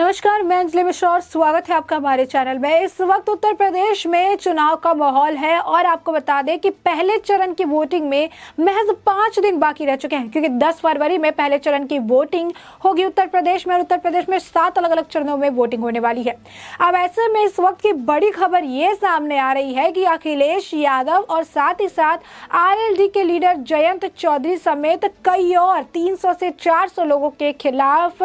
नमस्कार, मैं अंजलि मिश्रा और स्वागत है आपका हमारे चैनल में। इस वक्त उत्तर प्रदेश में चुनाव का माहौल है और आपको बता दें कि पहले चरण की वोटिंग में महज 5 दिन बाकी रह चुके हैं, क्योंकि 10 फरवरी में पहले चरण की वोटिंग होगी उत्तर प्रदेश में और उत्तर प्रदेश में 7 अलग अलग चरणों में वोटिंग होने वाली है। अब ऐसे में इस वक्त की बड़ी खबर ये सामने आ रही है कि अखिलेश यादव और साथ ही साथ आरएलडी के लीडर जयंत चौधरी समेत कई और 300 से 400 लोगों के खिलाफ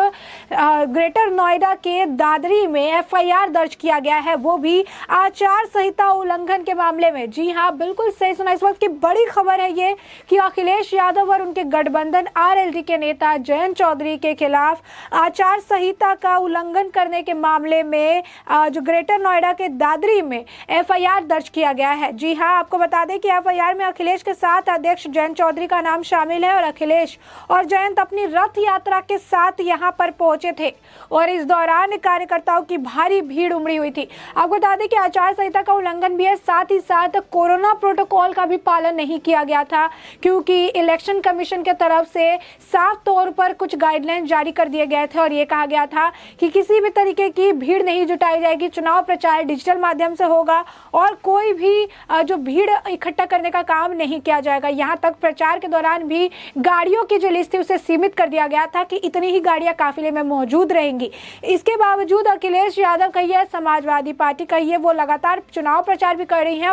ग्रेटर नोएडा के दादरी में एफआईआर दर्ज किया गया है, वो भी आचार संहिता उल्लंघन के मामले में। जी हाँ, बिल्कुल सही सुना। इस वक्त की बड़ी खबर है ये कि अखिलेश यादव और उनके गठबंधन आरएलडी के नेता जयंत चौधरी के खिलाफ आचार संहिता का उल्लंघन करने के मामले में जो ग्रेटर नोएडा के दादरी में एफआईआर दर्ज किया गया है। जी हाँ, आपको बता दें कि एफआईआर में अखिलेश के साथ अध्यक्ष जयंत चौधरी का नाम शामिल है और अखिलेश और जयंत अपनी रथ यात्रा के साथ यहाँ पर पहुंचे थे और इस दौरान कार्यकर्ताओं की भारी भीड़ उमड़ी हुई थी। आपको बता दें कि आचार संहिता का उल्लंघन भी है, साथ ही साथ कोरोना प्रोटोकॉल का भी पालन नहीं किया गया था, क्योंकि इलेक्शन कमीशन के तरफ से साफ तौर पर कुछ गाइडलाइन जारी कर दिए गए थे और ये कहा गया था कि किसी भी तरीके की भीड़ नहीं जुटाई जाएगी, चुनाव प्रचार डिजिटल माध्यम से होगा और कोई भी जो भीड़ इकट्ठा करने का काम नहीं किया जाएगा। यहाँ तक प्रचार के दौरान भी गाड़ियों की जो लिस्ट थी उसे सीमित कर दिया गया था कि इतनी ही गाड़ियां काफिले में मौजूद रहेंगी। इसके बावजूद अखिलेश यादव कहिए, समाजवादी पार्टी कहिए, वो लगातार चुनाव प्रचार भी कर रही हैं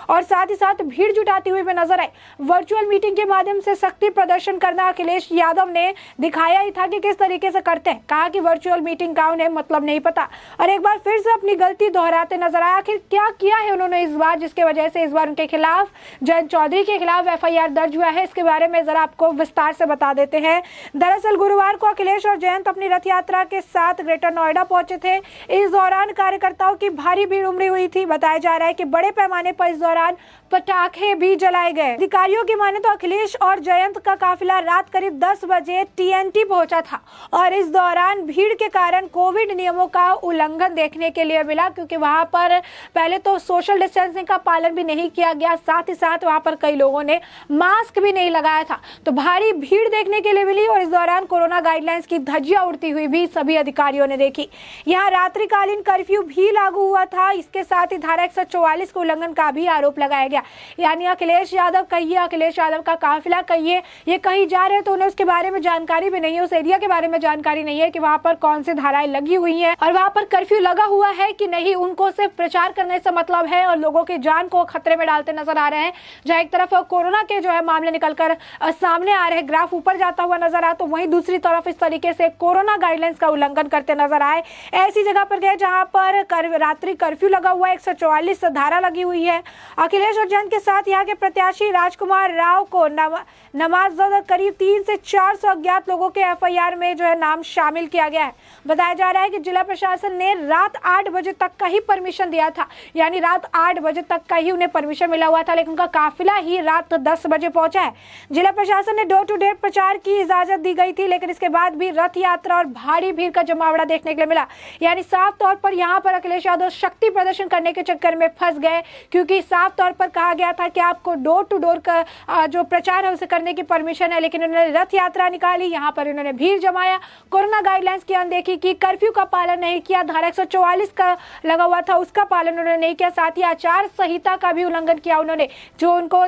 और साथ ही साथ भीड़ जुटाती हुई भी नजर आई। वर्चुअल मीटिंग के माध्यम से शक्ति प्रदर्शन करना अखिलेश यादव ने दिखाया ही था कि किस तरीके से करते हैं। कहा कि वर्चुअल मीटिंग का उन्हें मतलब नहीं पता और एक बार फिर से अपनी गलती दोहराते नजर आया। आखिर क्या किया है उन्होंने इस बार, जिसके वजह से इस बार उनके खिलाफ, जयंत चौधरी के खिलाफ एफआईआर दर्ज हुआ है, इसके बारे में जरा आपको विस्तार से बता देते हैं। दरअसल गुरुवार को अखिलेश और जयंत अपनी रथ यात्रा के साथ ग्रेटर नोएडा पहुंचे थे। इस दौरान कार्यकर्ताओं की भारी भीड़ उमड़ी हुई थी। बताया जा रहा है कि बड़े पैमाने पर इस दौरान पटाखे भी जलाए गए। अधिकारियों की माने तो अखिलेश और जयंत का काफिला रात करीब 10 बजे टीएनटी पहुंचा था और इस दौरान भीड़ के कारण कोविड नियमों का उल्लंघन देखने के लिए मिला, क्योंकि वहां पर पहले तो सोशल डिस्टेंसिंग का पालन भी नहीं किया गया, साथ ही साथ वहां पर कई लोगों ने मास्क भी नहीं लगाया था, तो भारी भीड़ देखने के लिए मिली और इस दौरान कोरोना गाइडलाइंस की धज्जियां उड़ती हुई भी सभी अधिकारियों ने देखी। यहाँ रात्रिकालीन कर्फ्यू भी लागू हुआ था। इसके साथ ही धारा 144 के उल्लंघन का भी आरोप लगाया गया। यानी अखिलेश यादव कहिए, अखिलेश यादव का काफिला कहिए, ये कहीं जा रहे हैं तो उन्हें उसके बारे में जानकारी भी नहीं है, उस एरिया के बारे में जानकारी नहीं है कि वहां पर कौन सी धाराएं लगी हुई हैं और वहां पर कर्फ्यू लगा हुआ है कि नहीं। उनको सिर्फ प्रचार करने से मतलब है और लोगों की जान को खतरे में डालते नजर आ रहे हैं। जहां एक तरफ कोरोना के जो है मामले निकलकर सामने आ रहे हैं, ग्राफ ऊपर जाता हुआ नजर आ, तो वहीं दूसरी तरफ इस तरीके से कोरोना गाइडलाइंस का उल्लंघन करते नजर आए। ऐसी जगह पर गए जहां पर रात्रि कर्फ्यू लगा हुआ है, 144 धारा लगी हुई है। अखिलेश और जयंत के साथ यहाँ के प्रत्याशी राजकुमार राव को नमाजद करीब 300 से 400 अज्ञात लोगों के एफआईआर में जो है नाम शामिल किया गया है। बताया जा रहा है कि जिला प्रशासन ने रात 8 बजे तक का ही परमिशन दिया था, यानी रात 8 बजे तक का ही उन्हें परमिशन मिला हुआ था, लेकिन उनका काफिला ही रात 10 बजे पहुंचा है। जिला प्रशासन ने डोर टू डोर प्रचार की इजाजत दी गई थी, लेकिन इसके बाद भी रथ यात्रा और भारी भीड़ का जमावड़ा देखने के लिए मिला। यानी साफ तौर पर यहाँ पर अखिलेश यादव शक्ति प्रदर्शन करने के चक्कर में फंस गए, क्योंकि साफ तौर पर कहा गया था कि आपको डोर टू डोर का जो प्रचार है उसे करने की परमिशन है, लेकिन उन्होंने रथ यात्रा निकाली, यहाँ पर उन्होंने भीड़ जमाया, कोरोना गाइडलाइंस की अनदेखी की, कर्फ्यू का पालन नहीं किया, धारा 144 का लगा हुआ था उसका पालन उन्होंने नहीं किया, साथ ही आचार संहिता का भी उल्लंघन किया उन्होंने। जो उनको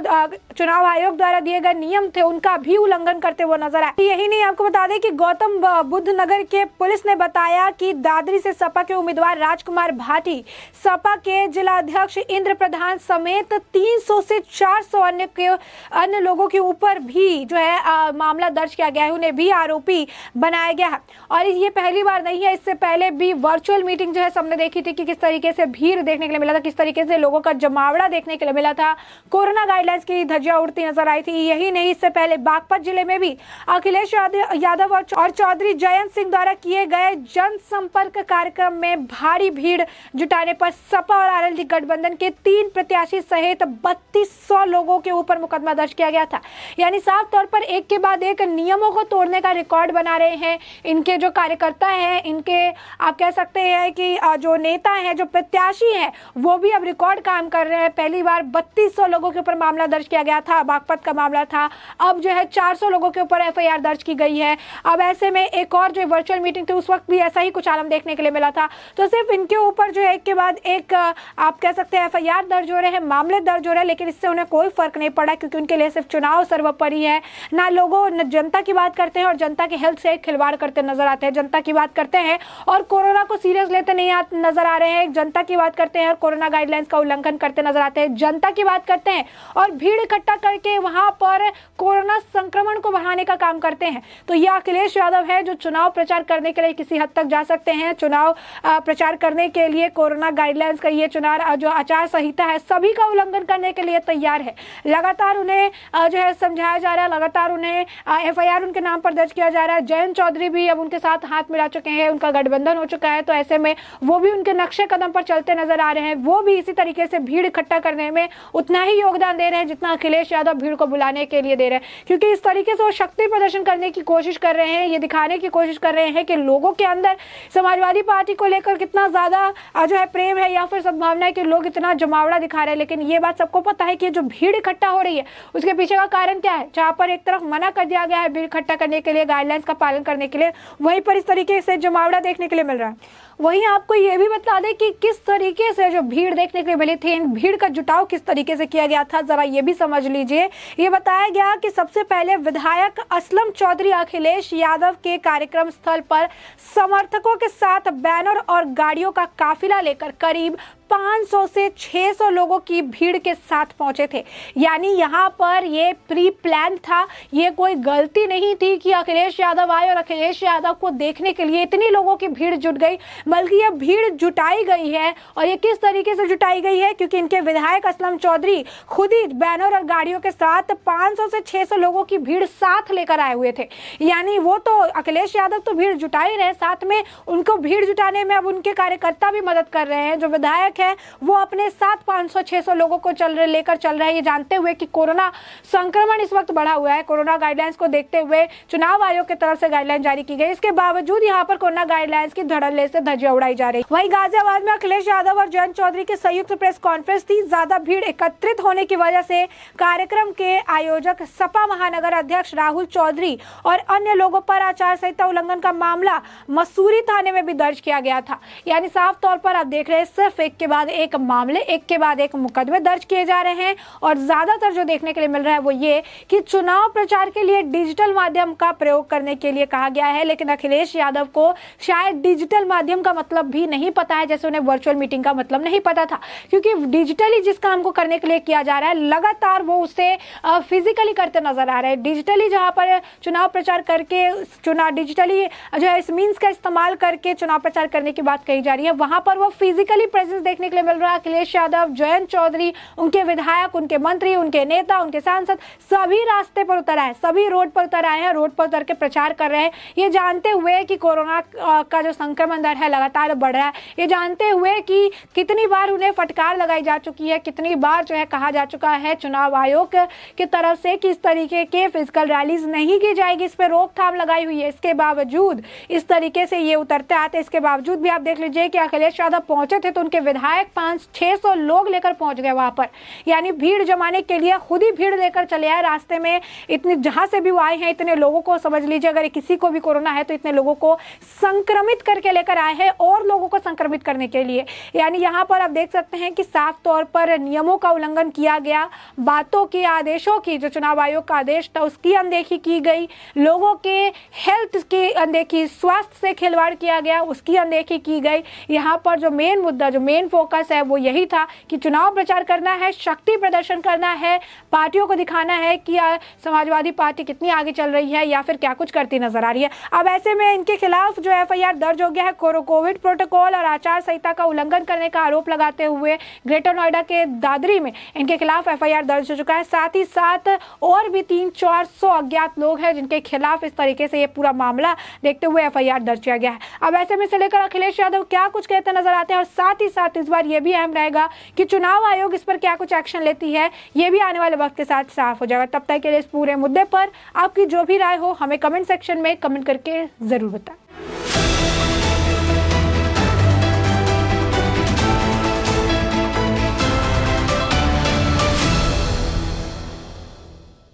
चुनाव आयोग द्वारा दिए गए नियम थे उनका भी उल्लंघन करते हुए नजर आए। यही नहीं, आपको बता दें कि गौतम बुद्ध नगर के पुलिस ने बताया कि दादरी से सपा के उम्मीदवार राजकुमार भाटी, सपा के जिला अध्यक्ष इंद्र प्रधान समेत 300 से 400 अन्य लोगों के ऊपर भी जो है मामला दर्ज किया गया है, उन्हें भी आरोपी बनाया गया है। और ये पहली बार नहीं है, इससे पहले भी वर्चुअल मीटिंग जो है सबने देखी थी कि किस तरीके से भीड़ देखने के लिए मिला था, किस तरीके से लोगों का जमावड़ा देखने के लिए मिला था, कोरोना गाइडलाइंस की धज्जियां उड़ती नजर आई थी। यही नहीं, इससे पहले बागपत जिले में भी अखिलेश यादव और चौधरी जयंत सिंह द्वारा किए गए जनसंपर्क कार्यक्रम में भारी भीड़ जुटाने पर सपा और आरएलडी गठबंधन के 3 प्रत्याशी सहित 3200 लोगों के ऊपर मुकदमा दर्ज किया गया था। यानी साफ तौर पर एक के बाद एक नियमों को तोड़ने का रिकॉर्ड बना रहे हैं इनके जो कार्यकर्ता हैं, इनके आप कह सकते हैं कि जो नेता हैं, जो प्रत्याशी हैं, वो भी अब रिकॉर्ड काम कर रहे हैं। पहली बार 3200 लोगों के ऊपर मामला दर्ज किया गया था, बागपत का मामला था, अब जो है 400 लोगों के ऊपर एफआईआर दर्ज की गई है। अब ऐसे में एक और जो वर्चुअल मीटिंग थी उस वक्त वक्त भी ऐसा ही कुछ आलम देखने के लिए मिला था। तो सिर्फ इनके ऊपर जो है एक के बाद एक आप कह सकते हैं FIR दर्ज हो रहे हैं, मामले दर्ज हो रहे हैं, लेकिन इससे उन्हें कोई फर्क नहीं पड़ा क्योंकि उनके लिए सिर्फ चुनाव सर्वोपरि है। ना लोगों न जनता की बात करते हैं और जनता के हेल्थ से खिलवाड़ करते नजर आते हैं, जनता की बात करते हैं और कोरोना को सीरियस लेते नहीं नजर आ रहे हैं, जनता की बात करते हैं और कोरोना गाइडलाइंस का उल्लंघन करते नजर आते हैं, जनता की बात करते हैं और भीड़ इकट्ठा करके वहां पर कोरोना संक्रमण को बढ़ाने का काम करते हैं। तो ये अखिलेश यादव है जो चुनाव प्रचार करने के लिए किसी हद तक जा सकते हैं, चुनाव प्रचार करने के लिए कोरोना गाइडलाइंस का ये चुनाव जो आचार संहिता है सभी का उल्लंघन करने के लिए तैयार है। लगातार उन्हें जो है समझाया जा रहा है, लगातार उन्हें FIR उनके नाम पर दर्ज किया जा रहा है। जयंत चौधरी भी अब उनके साथ हाथ मिला चुके हैं, उनका गठबंधन हो चुका है, तो ऐसे में वो भी उनके नक्शे कदम पर चलते नजर आ रहे हैं। वो भी इसी तरीके से भीड़ इकट्ठा करने में उतना ही योगदान दे रहे हैं जितना अखिलेश यादव भीड़ को बुलाने के लिए दे रहे हैं, क्योंकि इस तरीके से वो शक्ति प्रदर्शन करने की कोशिश कर रहे हैं, ये दिखाने की कोशिश कर रहे हैं कि लोगों के अंदर समाजवादी पार्टी को लेकर कितना ज्यादा जो है प्रेम है या फिर सद्भावना है कि लोग इतना जमावड़ा दिखा रहे हैं। लेकिन ये बात सबको पता है कि जो भीड़ इकट्ठा हो रही है उसके पीछे का कारण क्या है। जहां पर एक तरफ मना कर दिया गया है भीड़ इकट्ठा करने के लिए, गाइडलाइंस का पालन करने के लिए, वहीं पर इस तरीके से जमावड़ा देखने के लिए मिल रहा है। वहीं आपको ये भी बता दें कि किस तरीके से जो भीड़ देखने के लिए मिली थी, इन भीड़ का जुटाव किस तरीके से किया गया था, जरा ये भी समझ लीजिए। ये बताया गया कि सबसे पहले विधायक असलम चौधरी अखिलेश यादव के कार्यक्रम स्थल पर समर्थकों के साथ बैनर और गाड़ियों का काफिला लेकर करीब 500 से 600 लोगों की भीड़ के साथ पहुंचे थे। यानी यहाँ पर ये प्री प्लान था, ये कोई गलती नहीं थी कि अखिलेश यादव आए और अखिलेश यादव को देखने के लिए इतनी लोगों की भीड़ जुट गई, बल्कि ये भीड़ जुटाई गई है। और ये किस तरीके से जुटाई गई है, क्योंकि इनके विधायक असलम चौधरी खुद ही बैनर और गाड़ियों के साथ 500 से 600 लोगों की भीड़ साथ लेकर आए हुए थे। यानी वो तो अखिलेश यादव तो भीड़ जुटा ही रहे, साथ में उनको भीड़ जुटाने में अब उनके कार्यकर्ता भी मदद कर रहे हैं। जो विधायक है वो अपने साथ 500-600 लोगों को लेकर चल रहे हैं, ये जानते हुए कि कोरोना संक्रमण इस वक्त बढ़ा हुआ है। कोरोना गाइडलाइंस को देखते हुए चुनाव आयोग की तरफ से गाइडलाइन जारी की गई, इसके बावजूद यहाँ पर कोरोना गाइडलाइंस की धड़ल्ले से धज्जियां उड़ाई जा रही। वहीं गाजियाबाद में अखिलेश यादव और जयंत चौधरी की संयुक्त प्रेस कॉन्फ्रेंस थी। ज्यादा भीड़ एकत्रित होने की वजह से कार्यक्रम के आयोजक सपा महानगर अध्यक्ष राहुल चौधरी और अन्य लोगों पर आचार संहिता उल्लंघन का मामला मसूरी थाने में भी दर्ज किया गया था। यानी साफ तौर पर आप देख रहे हैं सिर्फ एक के बाद एक मामले, एक के बाद एक मुकदमे दर्ज किए जा रहे हैं। और ज्यादातर जो देखने के लिए मिल रहा है वो ये कि चुनाव प्रचार के लिए डिजिटल माध्यम का प्रयोग करने के लिए कहा गया है, लेकिन अखिलेश यादव को शायद डिजिटल माध्यम का मतलब भी नहीं पता है, जैसे उन्हें वर्चुअल मीटिंग का मतलब नहीं पता था, क्योंकि डिजिटली जिस काम को करने के लिए किया जा रहा है लगातार वो उसे फिजिकली करते नजर आ रहे हैं। डिजिटली जहां पर चुनाव प्रचार करके चुनाव डिजिटली जो है इस मीन्स का इस्तेमाल करके चुनाव प्रचार करने की बात कही जा रही है, वहां पर वो फिजिकली प्रेजेंस देखने के लिए मिल रहा है। अखिलेश यादव, जयंत चौधरी, उनके विधायक, उनके मंत्री, उनके नेता, उनके सांसद सभी रास्ते पर उतर आए, सभी रोड पर उतर आए हैं, रोड पर उतर के प्रचार कर रहे हैं। ये जानते हुए कि कोरोना का जो संक्रमण दर है लगातार बढ़ रहा है, ये जानते हुए कि कितनी बार उन्हें फटकार लगाई जा चुकी है, कितनी बार जो है कहा जा चुका है चुनाव आयोग की तरफ से कि इस तरीके के फिजिकल रैलीज नहीं की जाएगी, इस पर रोकथाम लगाई हुई है। इसके बावजूद इस तरीके से ये उतरते आते, इसके बावजूद भी आप देख लीजिए कि अखिलेश यादव पहुंचे थे तो उनके विधायक 500-600 लोग लेकर पहुंच गए वहां पर। यानी भीड़ जमाने के लिए खुद ही भीड़ लेकर चले आए रास्ते में। इतने जहां से भी वो आए हैं इतने लोगों को, समझ लीजिए अगर किसी को भी कोरोना है तो इतने लोगों को संक्रमित करके लेकर आए हैं और लोगों को संक्रमित करने के लिए। यानी यहाँ पर आप देख सकते हैं कि साफ तौर पर नियमों का उल्लंघन किया गया, बातों की, आदेशों की, जो चुनाव आयोग का आदेश था उसकी अनदेखी की गई, लोगों के हेल्थ की अनदेखी, स्वास्थ्य से खिलवाड़ किया गया उसकी अनदेखी की गई। यहाँ पर जो मेन मुद्दा, जो मेन फोकस है वो यही था कि चुनाव प्रचार करना है, शक्ति प्रदर्शन करना है, पार्टियों को दिखाना है कि समाजवादी पार्टी कितनी आगे चल रही है या फिर क्या कुछ करती नजर आ रही है। अब ऐसे में इनके खिलाफ जो FIR दर्ज हो गया है कोविड प्रोटोकॉल और आचार संहिता का उल्लंघन करने का आरोप लगाते हुए ग्रेटर नोएडा के दादरी में इनके खिलाफ FIR दर्ज हो चुका है। साथ ही साथ और भी 300-400 अज्ञात लोग हैं जिनके खिलाफ इस तरीके से ये पूरा मामला देखते हुए FIR दर्ज किया गया है। अब ऐसे में से लेकर अखिलेश यादव क्या कुछ कहते नजर आते हैं और साथ ही साथ इस बार ये भी अहम रहेगा कि चुनाव आयोग इस पर क्या कुछ एक्शन लेती है, ये भी आने वाले वक्त के साथ साफ हो जाएगा। तब तक के लिए इस पूरे मुद्दे पर आपकी जो भी राय हो हमें कमेंट सेक्शन में कमेंट करके जरूर बताएं।